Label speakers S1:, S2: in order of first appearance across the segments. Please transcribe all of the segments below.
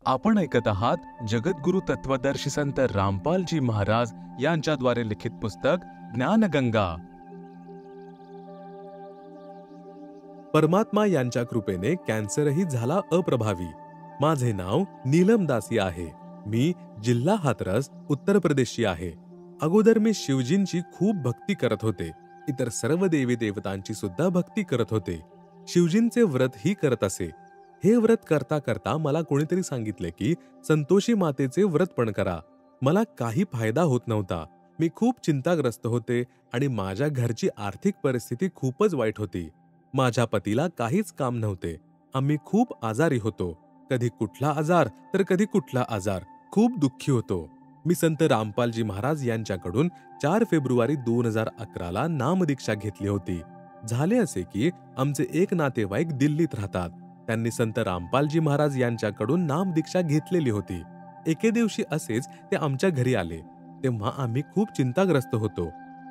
S1: आपण ऐकत आहात जगद्गुरु तत्वदर्शी संत रामपालजी महाराज यांच्याद्वारे लिखित पुस्तक ज्ञानगंगा।
S2: परमात्मा यांच्या कृपेने कॅन्सरही झाला अप्रभावी। माझे नाव नीलम दासी आहे। मी जिल्हा हाथरस उत्तर प्रदेशची आहे। अगोदर मी शिवजींची खूप भक्ती करत होते, इतर सर्व देवी देवतांची सुद्धा भक्ती करत होते। शिवजींचे व्रत ही करत असे। हे व्रत करता करता मला कोणीतरी सांगितले की संतोषी मातेचे व्रत पण करा। मला काही फायदा होत नव्हता। मी खूप चिंताग्रस्त होते आणि माझ्या घरची आर्थिक परिस्थिती खूपच वाईट होती। माझ्या पतीला काहीच काम नव्हते। आम्ही खूप आजारी होतो, कधी कुठला आजार तर कधी कुठला आजार। खूप दुःखी होतो। मी संत रामपालजी महाराज यांच्याकडून 4 फेब्रुवारी 2011 ला नामदीक्षा घेतली होती। झाले असे की आमचे एक नातेवाईक दिल्लीत राहतात। त्यांनी संत रामपालजी महाराज यांच्याकडून नामदीक्षा घेतलेली होती। एके दिवशी असेच ते आमच्या घरी आले, तेव्हा आम्ही खूप चिंताग्रस्त होतो।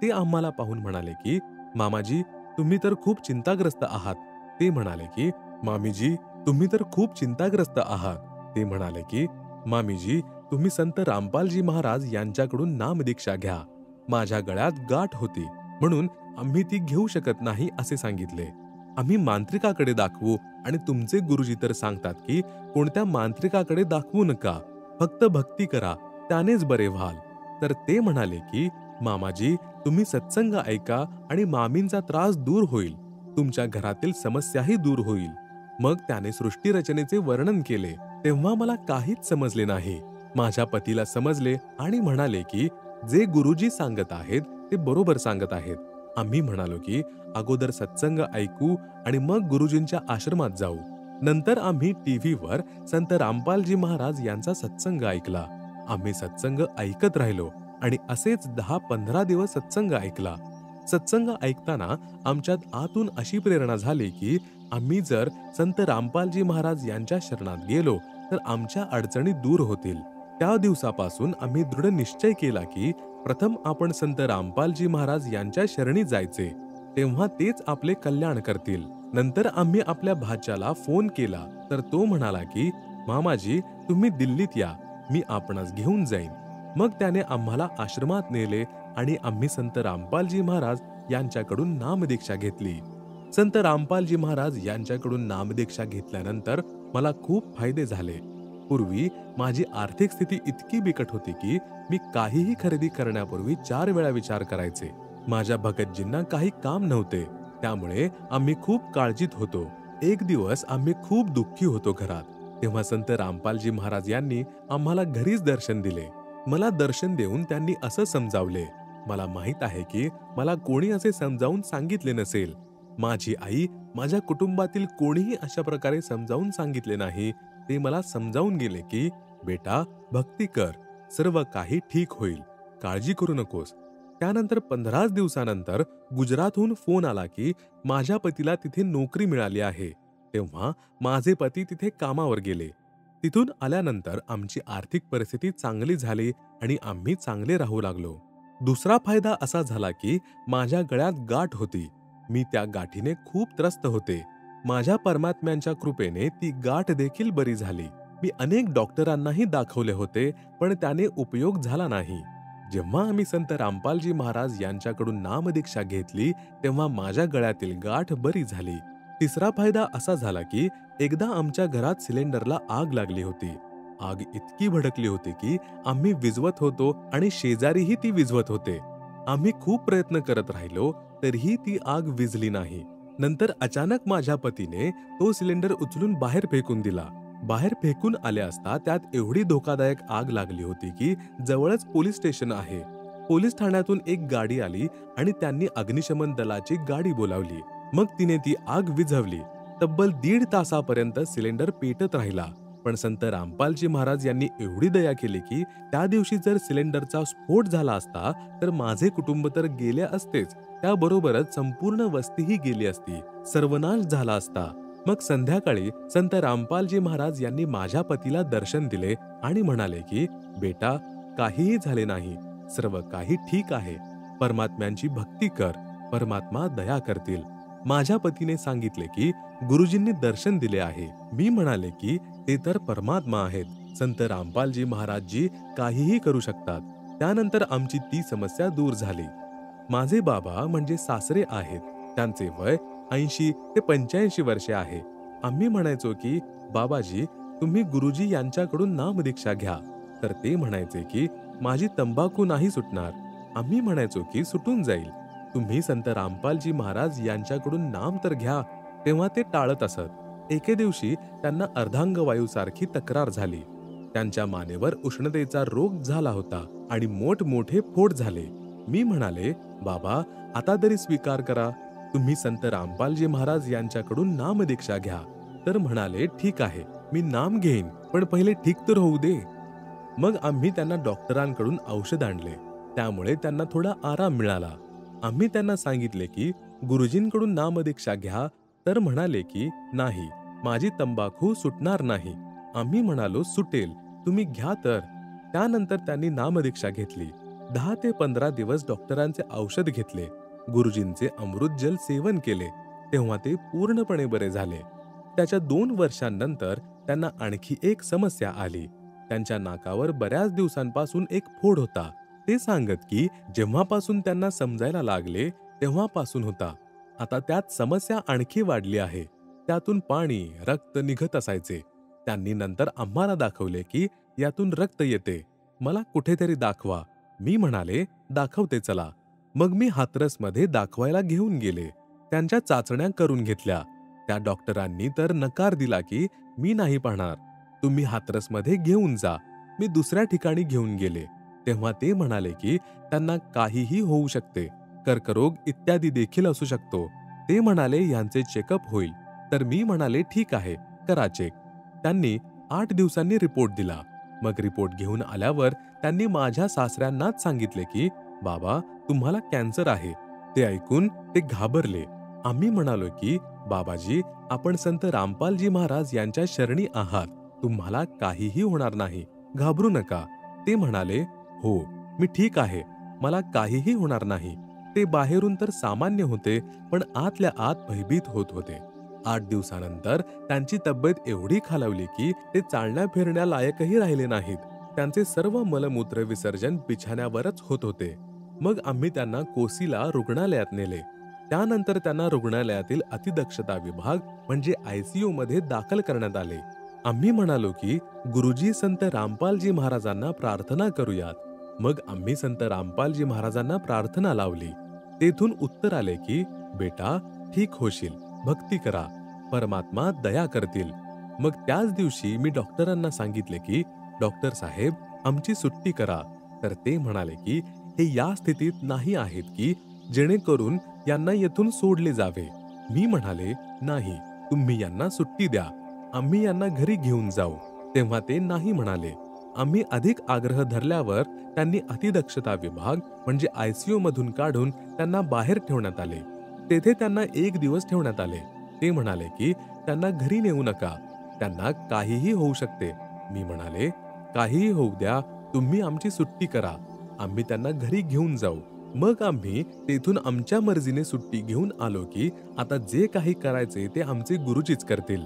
S2: ते आम्हाला पाहून म्हणाले की मामाजी, तुम्ही तर खूप चिंताग्रस्त आहात। ते म्हणाले की मामीजी, तुम्ही तर खूप चिंताग्रस्त आहात। ते म्हणाले की मामीजी, तुम्ही संत रामपालजी महाराज यांच्याकडून नामदीक्षा घ्या। माझ्या गळ्यात गाठ होती, म्हणून आम्ही ती घेऊ शकत नाही असे सांगितले। आम्ही मांत्रिकाकडे दाखवू आणि तुमचे गुरुजी तर सांगतात की कोणत्या मांत्रिकाकडे दाखवू नका, फक्त भक्ती करा, त्यानेच बरे व्हाल। तर ते म्हणाले की मामाजी, तुम्ही सत्संग ऐका आणि मामींचा त्रास दूर होईल, तुमच्या घरातील समस्याही दूर होईल। मग त्याने सृष्टी रचनेचे वर्णन केले, तेव्हा मला काहीच समजले नाही। माझ्या पतीला समजले आणि म्हणाले की जे गुरुजी सांगत आहेत ते बरोबर सांगत आहेत। आम्ही म्हणालो की अगोदर सत्संग ऐकू आणि मग गुरुजींच्या आश्रमात जाऊ। नंतर आम्ही टीव्हीवर संत रामपालजी महाराज यांचा सत्संग ऐकला। आम्ही सत्संग ऐकत राहिलो आणि असेच 10-15 दिवस सत्संग ऐकला। सत्संग ऐकताना आमच्यात आतून अशी प्रेरणा झाली की आम्ही जर संत रामपालजी महाराज यांच्या शरणात गेलो तर आमच्या अडचणी दूर होतील। त्या दिवसापासून आम्ही दृढ निश्चय केला की प्रथम आपण संत रामपालजी महाराज यांच्या शरणी जायचे, तेव्हा तेच आपले कल्याण करतील। नंतर आम्ही आपल्या भाच्याला फोन केला तर तो म्हणाला की मामाजी, तुम्ही दिल्लीत या, मी आपणास घेऊन जाईन। मग त्याने आम्हाला आश्रमात नेले आणि आम्ही संत रामपालजी महाराज यांच्याकडून नामदीक्षा घेतली। संत रामपालजी महाराज यांच्याकडून नामदीक्षा घेतल्यानंतर मला खूप फायदे झाले। पूर्वी माझी आर्थिक स्थिती इतकी बिकट होती की मी काहीही खरेदी करण्यापूर्वी 4 वेळा विचार करायचे। माझ्या भगतजींना काही काम नव्हते, त्यामुळे आम्ही खूप काळजीत होतो। एक दिवस आम्ही खूप दुःखी होतो घरात, तेव्हा संत रामपालजी महाराज यांनी आम्हाला घरीच दर्शन दिले। मला दर्शन देऊन त्यांनी असं समजावले, मला माहित आहे की मला कोणी असे समजावून सांगितले नसेल। माझी आई, माझ्या कुटुंबातील कोणीही अशा प्रकारे समजावून सांगितले नाही। ते मला समजावून गेले की बेटा, भक्ती कर, सर्व काही ठीक होईल, काळजी करू नकोस। त्यानंतर 15 दिवसानंतर गुजरातहून फोन आला की माझ्या पतीला तिथे नोकरी मिळाली आहे। तेव्हा माझे पती तिथे कामावर गेले। तिथून आल्यानंतर आमची आर्थिक परिस्थिती चांगली झाली आणि आम्ही चांगले राहू लागलो। दुसरा फायदा असा झाला की माझ्या गळ्यात गाठ होती। मी त्या गाठीने खूप त्रस्त होते। माझ्या परमात्म्यांच्या कृपेने ती गाठ देखील बरी झाली। मी अनेक डॉक्टरांनाही दाखवले होते, पण त्याने उपयोग झाला नाही। जेव्हा आम्ही संत रामपालजी महाराज यांच्याकडून नामदीक्षा घेतली तेव्हा माझ्या गळ्यातील गाठ बरी झाली। तिसरा फायदा असा झाला की एकदा आमच्या घरात सिलेंडरला आग लागली होती। आग इतकी भडकली होती की आम्ही विझवत होतो आणि शेजारीही ती विझवत होते। आम्ही खूप प्रयत्न करत राहिलो तरीही ती आग विझली नाही। नंतर अचानक माझ्या पतीने तो सिलेंडर उचलून बाहेर फेकून दिला। बाहेर फेकून आले असता त्यात एवढी धोकादायक आग लागली होती की जवळच पोलीस स्टेशन आहे। पोलीस ठाण्यातून एक गाडी आली आणि त्यांनी अग्निशमन दलाची गाडी बोलावली। मग तिने ती आग विझवली। तब्बल 1.5 तासापर्यंत सिलेंडर पेटत राहिला, पण संत रामपालजी महाराज यांनी एवढी दया केली की त्या दिवशी जर सिलेंडरचा स्फोट झाला असता तर माझे कुटुंब तर गेले असतेच, त्याबरोबरच संपूर्ण वस्तीही गेली असती, सर्वनाश झाला असता। मग संध्याकाळी संत रामपालजी महाराज यांनी माझ्या पतीला दर्शन दिले आणि म्हणाले की बेटा, काहीही झाले नाही, सर्व काही ठीक आहे, परमात्म्यांची भक्ती कर, परमात्मा दया करतील। माझ्या पतीने सांगितले की गुरुजींनी दर्शन दिले आहे। मी म्हणाले की ते तर परमात्मा आहेत, संत रामपालजी महाराजजी काहीही करू शकतात. त्यानंतर आमची ती समस्या दूर झाली. माझे बाबा म्हणजे सासरे आहेत. त्यांचे वय 80 ते 85 वर्षे आहे. आम्ही म्हणायचो की बाबाजी, तुम्ही गुरुजी यांच्याकडून नामदीक्षा घ्या. तर ते म्हणायचे की माझी तंबाखू नाही सुटणार. आम्ही म्हणायचो की सुटून जाईल. तुम्ही संत रामपालजी महाराज यांच्याकडून नाम तर घ्या. तेव्हा ते टाळत असत. एके दिवशी त्यांना अर्धांगवायूसारखी तक्रार झाली. त्यांच्या मानेवर उष्णतेचा रोग झाला होता आणि मोठमोठे फोड झाले. मी म्हणाले, बाबा आता तरी स्वीकार करा. तुम्ही संत रामपालजी महाराज यांच्याकडून नामदीक्षा घ्या. तर म्हणाले, ठीक आहे, मी नाम घेईन, पण पहिले ठीक तर होऊ दे. मग आम्ही त्यांना डॉक्टरांकडून औषध आणले. त्यामुळे त्यांना थोडा आराम मिळाला. आम्ही त्यांना सांगितले की गुरुजींकडून नामदीक्षा घ्या. तर म्हणाले की नाही, माझी तंबाखू सुटणार नाही. आम्ही म्हणालो, सुटेल, तुम्ही घ्या तर. त्यानंतर त्यांनी नामदीक्षा घेतली. 10 ते 15 दिवस डॉक्टरांचे औषध घेतले. गुरुजींचे अमृत जल सेवन केले. तेव्हा ते पूर्णपणे बरे झाले. त्याच्या 2 वर्षांनंतर त्यांना आणखी एक समस्या आली. त्यांच्या नाकावर बऱ्याच दिवसांपासून एक फोड होता. ते सांगत की जेव्हापासून त्यांना समजायला लागले तेव्हापासून होता. आता त्यात समस्या आणखी वाढली आहे. त्यातून पाणी, रक्त निघत असायचे. त्यांनी नंतर आम्हाला दाखवले की यातून रक्त येते. मला कुठेतरी दाखवा. मी म्हणाले, दाखवते चला. मग मी हाथरसमध्ये दाखवायला घेऊन गेले. त्यांच्या चाचण्या करून घेतल्या. त्या डॉक्टरांनी तर नकार दिला की मी नाही पाहणार, तुम्ही हाथरसमध्ये घेऊन जा. मी दुसऱ्या ठिकाणी घेऊन गेले. तेव्हा ते म्हणाले की त्यांना काहीही होऊ शकते, कर्करोग इत्यादी देखील असू शकतो. ते म्हणाले यांचे चेकअप होईल. तर मी म्हणाले, ठीक आहे, करा चेक. त्यांनी 8 दिवसांनी रिपोर्ट दिला. मग रिपोर्ट घेऊन आल्यावर त्यांनी माझ्या सासऱ्यांनाच सांगितले की बाबा, तुम्हाला कॅन्सर आहे. ते ऐकून ते घाबरले. आम्ही म्हणालो की बाबाजी, आपण संत रामपालजी महाराज यांच्या शरणी आहात. तुम्हाला काहीही होणार नाही, घाबरू नका. ते म्हणाले, हो, मी ठीक आहे, मला काहीही होणार नाही. ते बाहेरून तर सामान्य होते, पण आतल्या आत भयभीत होत होते. 8 दिवसानंतर त्यांची तब्येत एवढी खालावली की ते चालण्या फिरण्या लायकही राहिले नाहीत. त्यांचे सर्व मलमूत्र विसर्जन बिछाण्यावरच होत होते. मग आम्ही त्यांना कोसीला रुग्णालयात नेले. त्यानंतर त्यांना रुग्णालयातील अतिदक्षता विभाग म्हणजे ICU मध्ये दाखल करण्यात आले. आम्ही म्हणालो की गुरुजी, संत रामपालजी महाराजांना प्रार्थना करूयात. मग आम्ही संत रामपालजी महाराजांना प्रार्थना लावली. तेथून उत्तर आले की बेटा, ठीक होशील, भक्ती करा, परमात्मा दया करतील. मग त्याच दिवशी मी डॉक्टरांना सांगितले की डॉक्टर साहेब, आमची सुट्टी करा. तर ते म्हणाले की हे या स्थितीत नाही आहेत की जेणेकरून यांना येथून सोडले जावे. मी म्हणाले, नाही, तुम्ही यांना सुट्टी द्या, आम्ही यांना घरी घेऊन जाऊ. तेव्हा ते नाही म्हणाले. आम्ही अधिक आग्रह धरल्यावर त्यांनी अतिदक्षता विभाग म्हणजे ICU मधून काढून त्यांना बाहेर ठेवण्यात आले. तेथे त्यांना 1 दिवस ठेवण्यात आले. ते म्हणाले की त्यांना घरी नेऊ नका, त्यांना काहीही होऊ शकते. मी म्हणाले, काहीही होऊ द्या, तुम्ही आमची सुट्टी करा, आम्ही त्यांना घरी घेऊन जाऊ. मग आम्ही तेथून आमच्या मर्जीने सुट्टी घेऊन आलो की आता जे काही करायचे ते आमचे गुरुजीच करतील.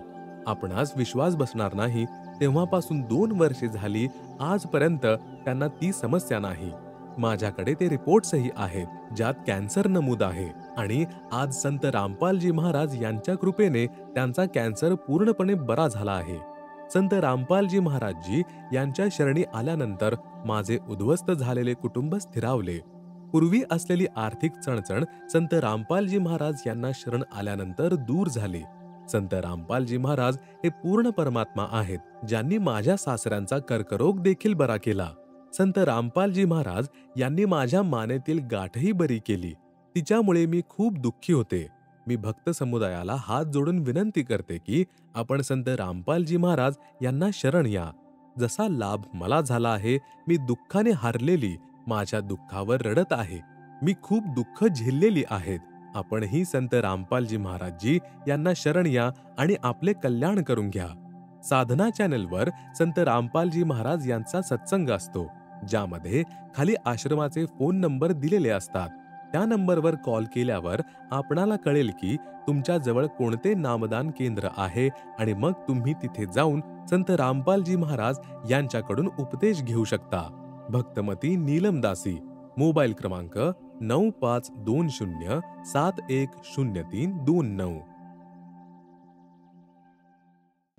S2: आपणास विश्वास बसणार नाही, तेव्हापासून 2 वर्षे झाली, आजपर्यंत त्यांना ती समस्या नाही. माझ्याकडे ते रिपोर्ट्सही आहेत ज्यात कॅन्सर नमूद आहे. आणि आज संत रामपालजी महाराज यांच्या कृपेने त्यांचा कॅन्सर पूर्णपणे बरा झाला आहे. संत रामपालजी महाराजजी यांच्या शरणी आल्यानंतर माझे उद्ध्वस्त झालेले कुटुंब स्थिरावले. पूर्वी असलेली आर्थिक चणचण संत रामपालजी महाराज यांना शरण आल्यानंतर दूर झाली. संत रामपालजी महाराज हे पूर्ण परमात्मा आहेत, ज्यांनी माझ्या सासऱ्यांचा कर्करोग देखील बरा केला. संत रामपालजी महाराज यांनी माझ्या मानेतील गाठही बरी केली. तिच्यामुळे मी खूप दुःखी होते. मी भक्त समुदायाला हात जोडून विनंती करते की आपण संत रामपालजी महाराज यांना शरण या. जसा लाभ मला झाला आहे, मी दुःखाने हारलेली माझ्या दुःखावर रडत आहे. मी खूप दुःख झेललेली आहेत. आपणही संत रामपालजी महाराजजी यांना शरण या आणि आपले कल्याण करून घ्या. साधना चॅनलवर संत रामपालजी महाराज यांचा सत्संग असतो, ज्यामध्ये खाली आश्रमाचे फोन नंबर दिलेले असतात. त्या नंबरवर कॉल केल्यावर आपणाला कळेल की तुमच्या जवळ कोणते नामदान केंद्र आहे आणि मग तुम्ही तिथे जाऊन संत रामपालजी महाराज यांच्याकडून उपदेश घेऊ शकता. भक्तमती नीलम दासी. मोबाईल क्रमांक 9520710329.